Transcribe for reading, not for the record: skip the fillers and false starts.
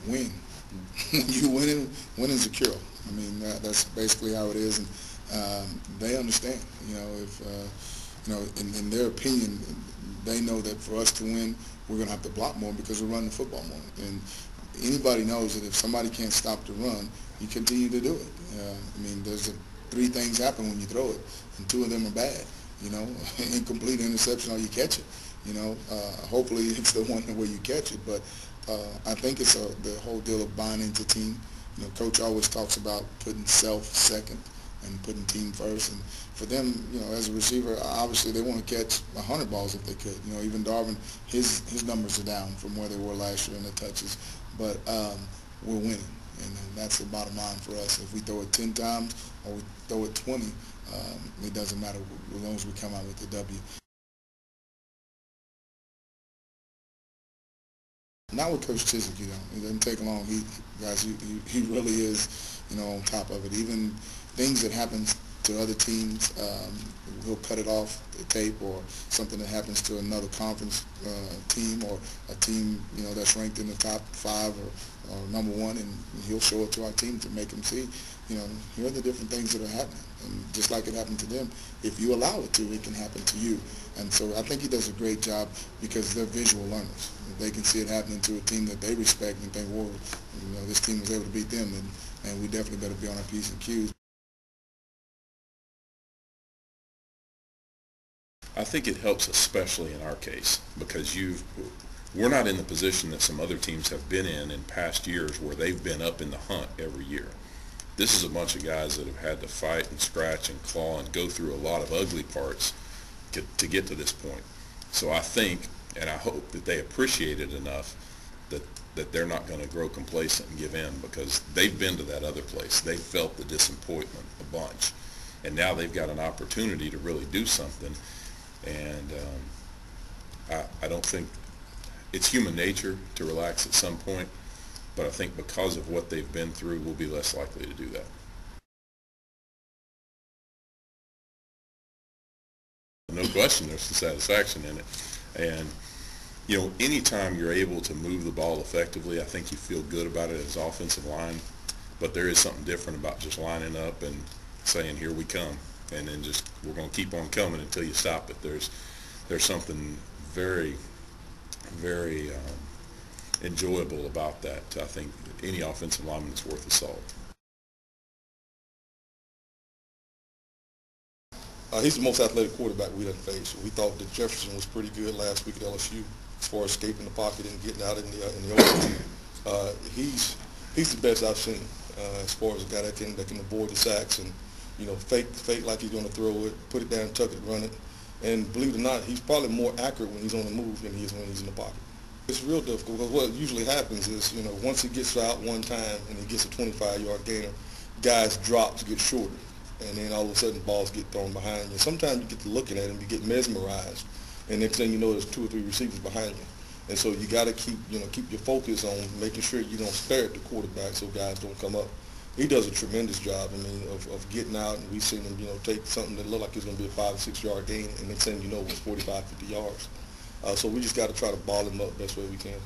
win. When you winning's a cure. I mean, that's basically how it is, and they understand. If in their opinion, they know that for us to win, we're going to have to block more because we're running the football more. And anybody knows that if somebody can't stop the run, you continue to do it. There's three things happen when you throw it, and two of them are bad. Incomplete, interception, or you catch it. Hopefully it's the one where you catch it. But I think it's the whole deal of buying into team. Coach always talks about putting self second and putting team first. And for them, as a receiver, obviously they want to catch 100 balls if they could. Even Darvin, his numbers are down from where they were last year in the touches. But we're winning, and that's the bottom line for us. If we throw it 10 times or we throw it 20, it doesn't matter as long as we come out with the W. Not with Coach Chiswick, It doesn't take long. He really is, on top of it. Even things that happen to other teams, he'll cut it off the tape, or something that happens to another conference team, or a team, that's ranked in the top 5 or number 1, and he'll show it to our team to make them see, here are the different things that are happening. And just like it happened to them, if you allow it to, it can happen to you. And so I think he does a great job because they're visual learners. They can see it happening to a team that they respect and think, well, this team was able to beat them, and we definitely better be on our P's and Q's. I think it helps especially in our case because we're not in the position that some other teams have been in past years where they've been up in the hunt every year. This is a bunch of guys that have had to fight and scratch and claw and go through a lot of ugly parts to get to this point. So I think, and I hope that they appreciate it enough that they're not going to grow complacent and give in, because they've been to that other place. They felt the disappointment a bunch, and now they've got an opportunity to really do something. And I don't think it's human nature to relax at some point, but I think because of what they've been through, we'll be less likely to do that. No question, there's some satisfaction in it. And, anytime you're able to move the ball effectively, I think you feel good about it as offensive line. But there is something different about just lining up and saying, here we come. And then we're going to keep on coming until you stop it. There's something very, very enjoyable about that. I think any offensive lineman is worth a salt. He's the most athletic quarterback we done faced. We thought that Jefferson was pretty good last week at LSU as far as escaping the pocket and getting out in the open. He's the best I've seen as far as a guy that can avoid the sacks and fake like he's going to throw it, put it down, tuck it, run it. And believe it or not, he's probably more accurate when he's on the move than he is when he's in the pocket. It's real difficult because what usually happens is, once he gets out one time and he gets a 25-yard gainer, guys drop to get shorter. And then all of a sudden balls get thrown behind you. Sometimes you get to looking at him, you get mesmerized, and next thing you know, there's 2 or 3 receivers behind you. And so you got to keep your focus on making sure you don't stare at the quarterback so guys don't come up. He does a tremendous job, of getting out, and we've seen him, take something that looked like it was going to be a 5 or 6 yard gain, and next thing you know, it was 45, 50 yards. So we just got to try to ball him up the best way we can.